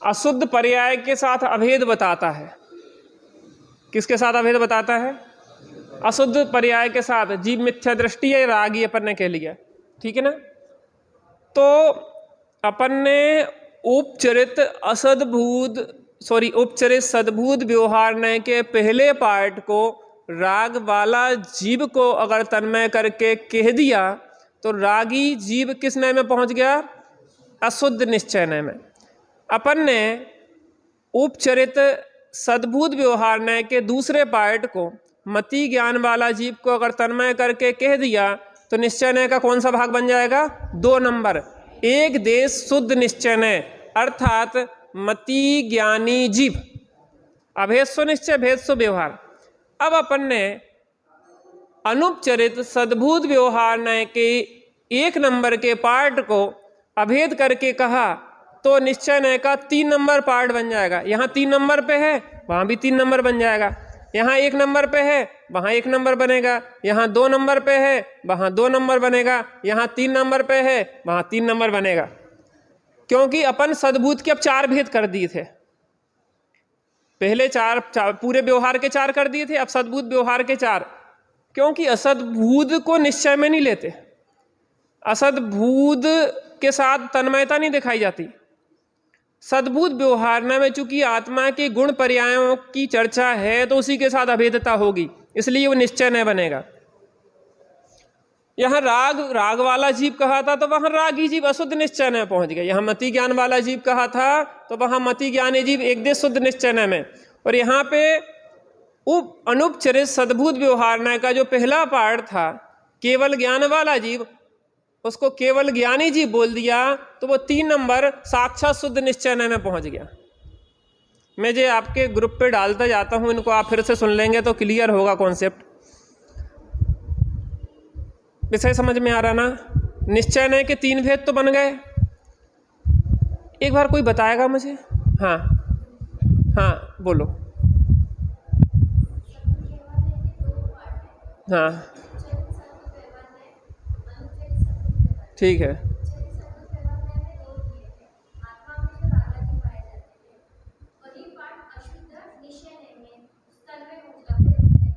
अशुद्ध पर्याय के साथ अभेद बताता है। किसके साथ अभेद बताता है? अशुद्ध पर्याय के साथ। जीव मिथ्या दृष्टि है, रागी अपन ने कह लिया। ठीक है ना? तो अपन ने उपचरित सद्भूत व्यवहार नय के पहले पार्ट को राग वाला जीव को अगर तन्मय करके कह दिया तो रागी जीव किस नय में पहुंच गया? अशुद्ध निश्चय नय में। अपन ने उपचरित सद्भूत व्यवहार नय के दूसरे पार्ट को मति ज्ञान वाला जीव को अगर तन्मय करके कह दिया तो निश्चय नय का कौन सा भाग बन जाएगा? 2 नंबर। एक देश शुद्ध निश्चय नय, अर्थात मति ज्ञानी जीव। अभेद सो निश्चय, भेद सो व्यवहार। अब अपन ने अनुपचरित सद्भूत व्यवहार नय के 1 नंबर के पार्ट को अभेद करके कहा तो निश्चय नय का 3 नंबर पार्ट बन जाएगा। यहाँ 3 नंबर पे है, वहाँ भी 3 नंबर बन जाएगा। यहाँ 1 नंबर पे है, वहाँ 1 नंबर बनेगा। यहाँ 2 नंबर पे है, वहाँ 2 नंबर बनेगा। यहाँ 3 नंबर पे है, वहाँ 3 नंबर बनेगा। क्योंकि अपन सद्भूत के अब 4 भेद कर दिए थे। पहले 4 पूरे व्यवहार के 4 कर दिए थे, अब सद्भूत व्यवहार के 4। क्योंकि असद्भूत को निश्चय में नहीं लेते, असद्भूत के साथ तन्मयता नहीं दिखाई जाती। सद्भूत व्यवहार में चूंकि आत्मा के गुण पर्यायों की चर्चा है तो उसी के साथ अभेदता होगी, इसलिए वो निश्चय नय बनेगा। यहाँ राग वाला जीव कहा था तो वहां रागी जीव अशुद्ध निश्चय नय पहुंच गया। यहाँ मति ज्ञान वाला जीव कहा था तो वहां मति ज्ञानी जीव एक देश शुद्ध निश्चय नय में। और यहाँ पे अनुपचरित सद्भूत व्यवहार नय का जो पहला पार्ट था केवल ज्ञान वाला जीव, उसको केवल ज्ञानी जीव बोल दिया तो वो 3 नंबर साक्षात शुद्ध निश्चय नय में पहुंच गया। मैं जो आपके ग्रुप पे डालता जाता हूँ, इनको आप फिर से सुन लेंगे तो क्लियर होगा कॉन्सेप्ट। विषय समझ में आ रहा ना? निश्चय नय के 3 भेद तो बन गए। एक बार कोई बताएगा मुझे? हाँ हाँ बोलो। हाँ ठीक है।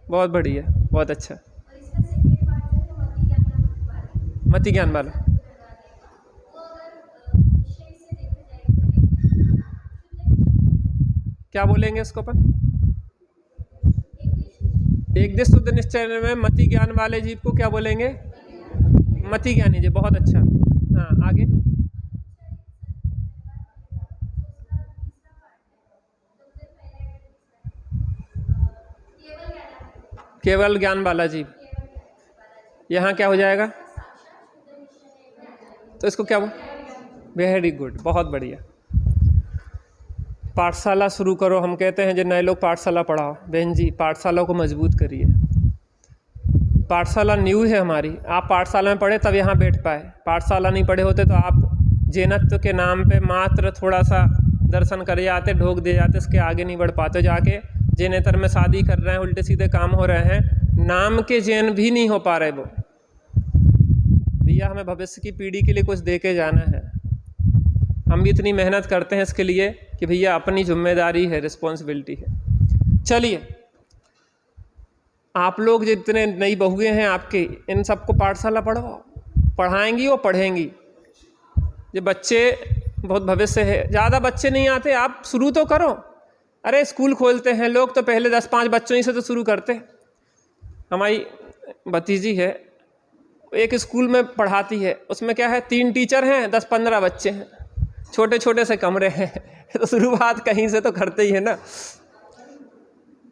बहुत बढ़िया, बहुत अच्छा। मति ज्ञान वाला क्या बोलेंगे इसको अपन? एक देश शुद्ध निश्चय में मति ज्ञान वाले जीव को क्या बोलेंगे? मति ज्ञानी जी। बहुत अच्छा। हाँ आगे। केवल ज्ञान वाला जीव, यहाँ क्या हो जाएगा? तो इसको क्या बोल? वेरी गुड, बहुत बढ़िया। पाठशाला शुरू करो। हम कहते हैं जो नए लोग पाठशाला पढ़ाओ। बहन जी पाठशाला को मजबूत करिए। पाठशाला न्यू है हमारी। आप पाठशाला में पढ़े तब यहाँ बैठ पाए। पाठशाला नहीं पढ़े होते तो आप जैनत्व के नाम पे मात्र थोड़ा सा दर्शन कर जाते, ढोक दे जाते, इसके आगे नहीं बढ़ पाते। जाके जैनेतर में शादी कर रहे हैं, उल्टे सीधे काम हो रहे हैं, नाम के जैन भी नहीं हो पा रहे वो। भैया हमें भविष्य की पीढ़ी के लिए कुछ दे के जाना है। हम भी इतनी मेहनत करते हैं इसके लिए कि भैया अपनी जिम्मेदारी है, रिस्पॉन्सिबिलिटी है। चलिए आप लोग जितने नई बहुएँ हैं आपके, इन सबको पाठशाला पढ़ाओ। पढ़ाएंगी और पढ़ेंगी। ये बच्चे बहुत भविष्य है। ज़्यादा बच्चे नहीं आते, आप शुरू तो करो। अरे स्कूल खोलते हैं लोग तो पहले 10-5 बच्चों ही से तो शुरू करते। हमारी भतीजी है, एक स्कूल में पढ़ाती है। उसमें क्या है, 3 टीचर हैं, 10-15 बच्चे हैं, छोटे छोटे से कमरे हैं। तो शुरुआत कहीं से तो करते ही है ना।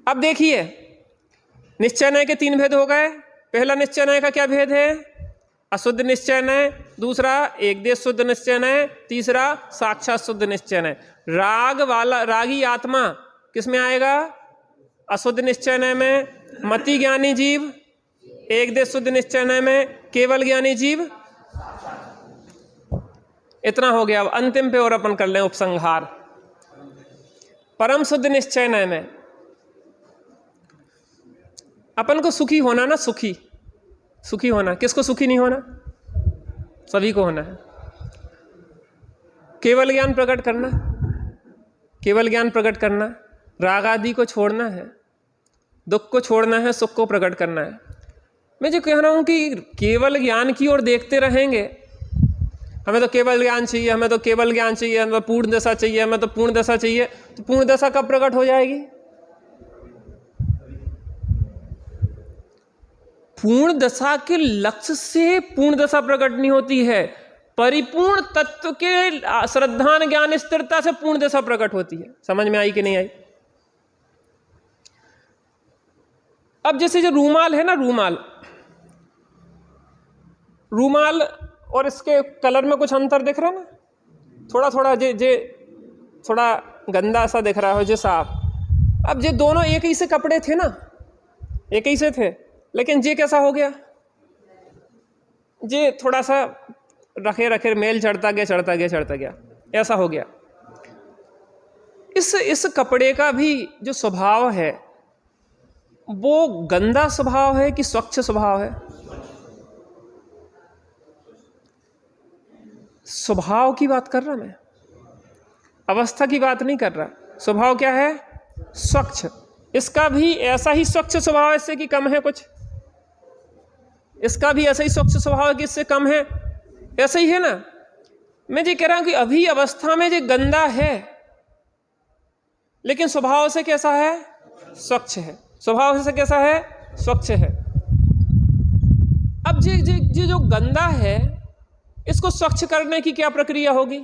अब देखिए निश्चय नय के 3 भेद हो गए। पहला निश्चय नय का क्या भेद है? अशुद्ध निश्चय नय। दूसरा एक देश शुद्ध निश्चय नय। तीसरा साक्षात शुद्ध निश्चय नय। राग वाला रागी आत्मा किस में आएगा? अशुद्ध निश्चय नय में। मति ज्ञानी जीव एक देश शुद्ध निश्चय नय में। केवल ज्ञानी जीव। इतना हो गया। अब अंतिम पे और अपन कर लें उपसंहार। परम शुद्ध निश्चय नय में अपन को सुखी होना ना, सुखी होना। किसको सुखी नहीं होना? सभी को होना है। केवल ज्ञान प्रकट करना, केवल ज्ञान प्रकट करना, राग आदि को छोड़ना है, दुख को छोड़ना है, सुख को प्रकट करना है। मैं जो कह रहा हूं कि केवल ज्ञान की ओर देखते रहेंगे, हमें तो केवल ज्ञान चाहिए, हमें तो केवल ज्ञान चाहिए, हमें तो पूर्ण दशा चाहिए, हमें तो पूर्ण दशा चाहिए, तो पूर्ण दशा कब प्रकट हो जाएगी? पूर्ण दशा के लक्ष्य से पूर्ण दशा प्रकट नहीं होती है। परिपूर्ण तत्व के श्रद्धान ज्ञान स्थिरता से पूर्ण दशा प्रकट होती है। समझ में आई कि नहीं आई? अब जैसे जो रूमाल है ना, रूमाल और इसके कलर में कुछ अंतर दिख रहा है ना? थोड़ा थोड़ा जे थोड़ा गंदा सा दिख रहा है, जो साफ। अब ये दोनों एक ही से कपड़े थे ना, एक ही से थे, लेकिन ये कैसा हो गया? ये थोड़ा सा रखे मेल चढ़ता गया, ऐसा हो गया। इस कपड़े का भी जो स्वभाव है वो गंदा स्वभाव है कि स्वच्छ स्वभाव है? स्वभाव की बात कर रहा मैं, अवस्था की बात नहीं कर रहा। स्वभाव क्या है? स्वच्छ। इसका भी ऐसा ही स्वच्छ स्वभाव है इससे कि कम है कुछ? इसका भी ऐसा ही स्वच्छ स्वभाव है कि इससे कम है? ऐसा ही है ना। मैं ये कह रहा हूं कि अभी अवस्था में जो गंदा है लेकिन स्वभाव से कैसा है? स्वच्छ है। स्वभाव से कैसा है? स्वच्छ है। अब ये जो गंदा है इसको स्वच्छ करने की क्या प्रक्रिया होगी?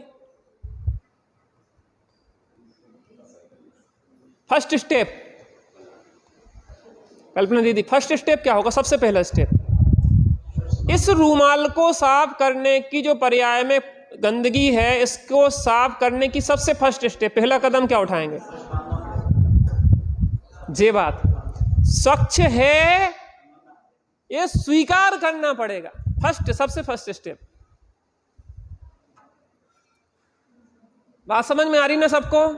फर्स्ट स्टेप, कल्पना दीदी, फर्स्ट स्टेप क्या होगा? सबसे पहला स्टेप, इस रूमाल को साफ करने की जो पर्याय में गंदगी है, इसको साफ करने की सबसे फर्स्ट स्टेप, पहला कदम क्या उठाएंगे? ये बात स्वच्छ है ये स्वीकार करना पड़ेगा, सबसे फर्स्ट स्टेप। बात समझ में आ रही ना सबको?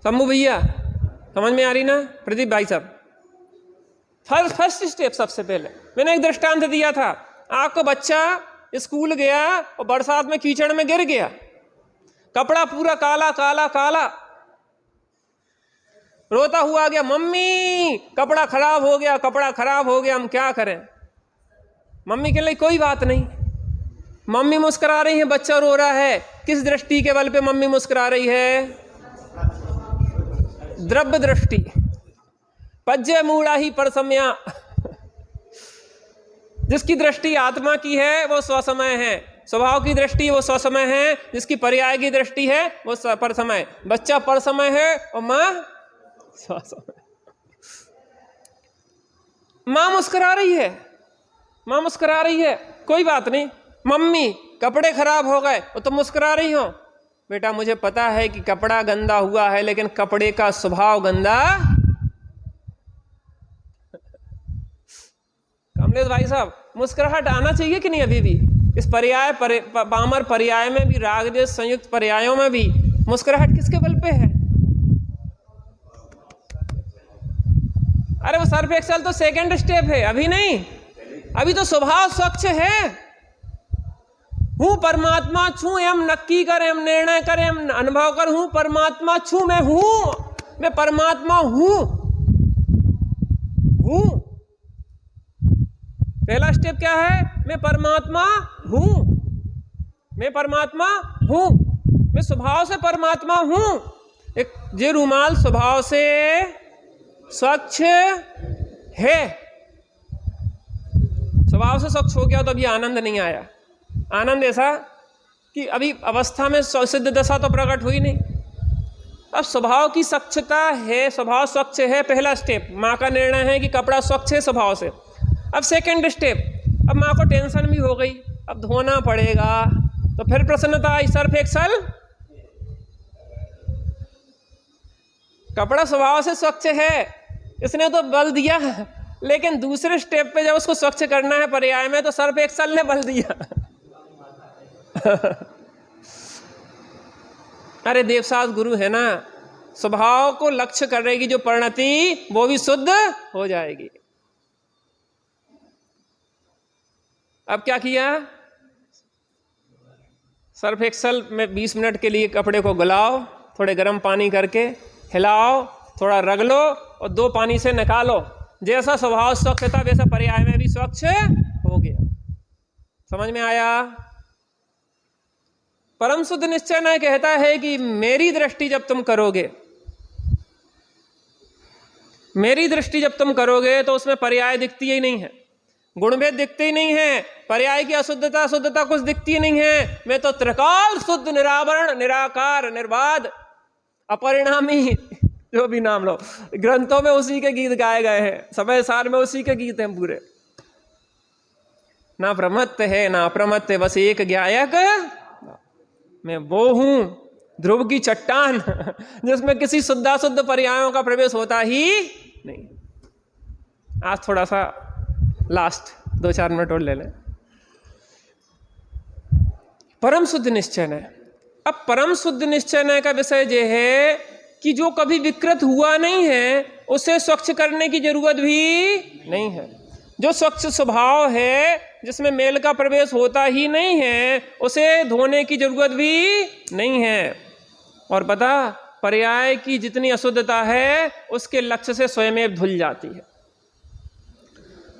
शंभू भैया समझ में आ रही ना? प्रदीप भाई साहब, फर्स्ट स्टेप सबसे पहले मैंने एक दृष्टांत दिया था। आपको बच्चा स्कूल गया और बरसात में कीचड़ में गिर गया, कपड़ा पूरा काला काला काला, रोता हुआ गया, मम्मी कपड़ा खराब हो गया, कपड़ा खराब हो गया, हम क्या करें? मम्मी के लिए कोई बात नहीं, मम्मी मुस्कुरा रही है, बच्चा रो रहा है। किस दृष्टि के बल पे मम्मी मुस्कुरा रही है? द्रव्य दृष्टि। पज्जे मूढ़ा ही परसमया। जिसकी दृष्टि आत्मा की है वो स्वसमय है, स्वभाव की दृष्टि वो स्वसमय है, जिसकी पर्याय की दृष्टि है वो परसमय। बच्चा परसमय है और मां स्वसमय। मां मुस्कुरा रही है, मां मुस्कुरा रही है, कोई बात नहीं। मम्मी कपड़े खराब हो गए और तुम मुस्कुरा रही हो, बेटा मुझे पता है कि कपड़ा गंदा हुआ है, लेकिन कपड़े का स्वभाव गंदा। कमलेश भाई साहब, मुस्कुराहट आना चाहिए कि नहीं? अभी भी इस पर्याय पामर पर्याय में भी, रागद्वेष संयुक्त पर्यायों में भी मुस्कुराहट किसके बल पे है? अरे वो सर्फ एक्सेल तो सेकंड स्टेप है, अभी नहीं। अभी तो स्वभाव स्वच्छ है। हूं परमात्मा छू एम नक्की कर, एम निर्णय कर, एम अनुभव कर, हूं परमात्मा छू, मैं हूं, मैं परमात्मा हूं। पहला स्टेप क्या है? मैं परमात्मा हूं, मैं परमात्मा हूं, मैं स्वभाव से परमात्मा हूं। एक ये रुमाल स्वभाव से स्वच्छ है, स्वभाव से स्वच्छ हो गया तो अभी आनंद नहीं आया। आनंद ऐसा कि अभी अवस्था में सिद्ध दशा तो प्रकट हुई नहीं। अब स्वभाव की स्वच्छता है, स्वभाव स्वच्छ है, पहला स्टेप। माँ का निर्णय है कि कपड़ा स्वच्छ है स्वभाव से। अब सेकंड स्टेप, अब माँ को टेंशन भी हो गई, अब धोना पड़ेगा, तो फिर प्रसन्नता आई, सर्फ एक्सेल। कपड़ा स्वभाव से स्वच्छ है, इसने तो बल दिया, लेकिन दूसरे स्टेप पे जब उसको स्वच्छ करना है पर्याय में, तो सर्फ एक्सेल ने बल दिया। अरे देवसास गुरु है ना, स्वभाव को लक्ष्य करेगी जो परिणति, वो भी शुद्ध हो जाएगी। अब क्या किया? सर्फ एक्सेल में 20 मिनट के लिए कपड़े को गलाओ, थोड़े गर्म पानी करके हिलाओ, थोड़ा रग लो और 2 पानी से निकालो। जैसा स्वभाव स्वच्छ था वैसा पर्याय में भी स्वच्छ हो गया। समझ में आया? परम शुद्ध निश्चय न कहता है कि मेरी दृष्टि जब तुम करोगे, मेरी दृष्टि जब तुम करोगे तो उसमें पर्याय दिखती ही नहीं है, गुणभेद दिखते ही नहीं है, पर्याय की अशुद्धता शुद्धता कुछ दिखती नहीं है। मैं तो त्रिकाल शुद्ध, निरावरण, निराकार, निर्बाध, अपरिणामी, जो भी नाम लो, ग्रंथों में उसी के गीत गाए गए हैं, समय सार में उसी के गीत हैं पूरे। ना प्रमत्त है ना अप्रमत्त है, बस एक ज्ञायक मैं वो हूं, ध्रुव की चट्टान, जिसमें किसी शुद्धाशुद्ध पर्यायों का प्रवेश होता ही नहीं। आज थोड़ा सा लास्ट 2-4 मिनट और ले लें। परम शुद्ध निश्चय है। अब परम शुद्ध निश्चय का विषय यह है कि जो कभी विकृत हुआ नहीं है उसे स्वच्छ करने की जरूरत भी नहीं है। जो स्वच्छ स्वभाव है, जिसमें मेल का प्रवेश होता ही नहीं है, उसे धोने की जरूरत भी नहीं है। और पता, पर्याय की जितनी अशुद्धता है उसके लक्ष्य से स्वयं धुल जाती है।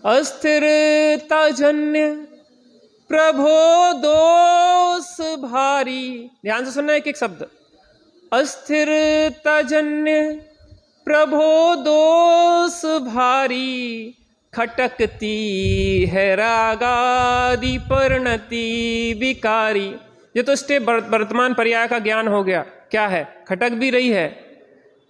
अस्थिरता जन्य प्रभो दोष भारी, ध्यान से सुनना एक एक शब्द। अस्थिरता जन्य प्रभो दोष भारी, खटकती है रागादि परिणति विकारी। ये तो स्टेप वर्तमान पर्याय का ज्ञान हो गया। क्या है? खटक भी रही है,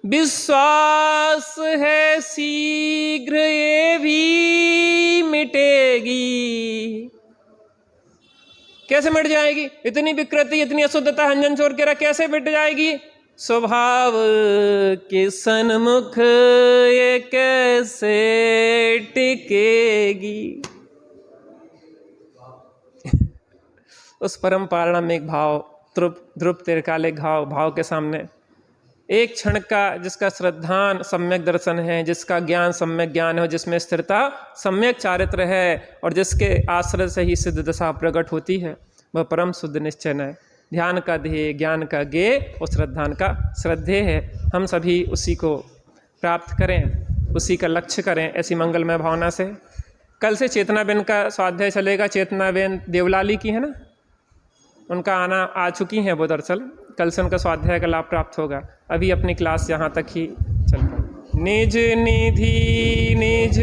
विश्वास है शीघ्र ये भी मिटेगी। कैसे मिट जाएगी? इतनी विकृति, इतनी अशुद्धता हंजन चोर के रख कैसे मिट जाएगी? स्वभाव के सन्मुख ये कैसे टिकेगी। उस परम पारणामिक भाव ध्रुव तिरकाले घाव भाव के सामने एक क्षण का जिसका श्रद्धान सम्यक दर्शन है, जिसका ज्ञान सम्यक ज्ञान है, जिसमें स्थिरता सम्यक चारित्र है और जिसके आश्रय से ही सिद्ध दशा प्रकट होती है, वह परम शुद्ध निश्चय है। ध्यान का ध्येय, ज्ञान का ज्ञेय और श्रद्धान का श्रद्धेय है। हम सभी उसी को प्राप्त करें, उसी का लक्ष्य करें ऐसी मंगलमय भावना से। कल से चेतनाबेन का स्वाध्याय चलेगा। चेतनाबेन देवलाली की है ना, उनका आना आ चुकी हैं वो दरअसल। कल से उनका स्वाध्याय का लाभ प्राप्त होगा। अभी अपनी क्लास यहाँ तक ही चल रहा। निज निधि निज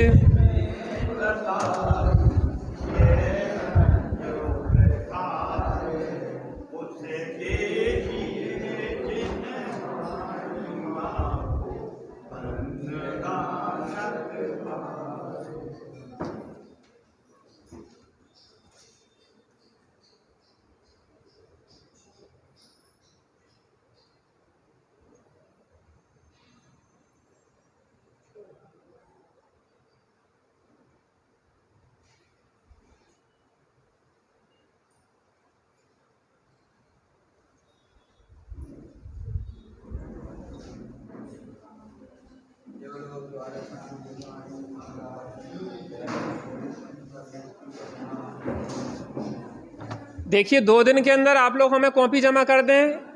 देखिए 2 दिन के अंदर आप लोग हमें कॉपी जमा कर दें।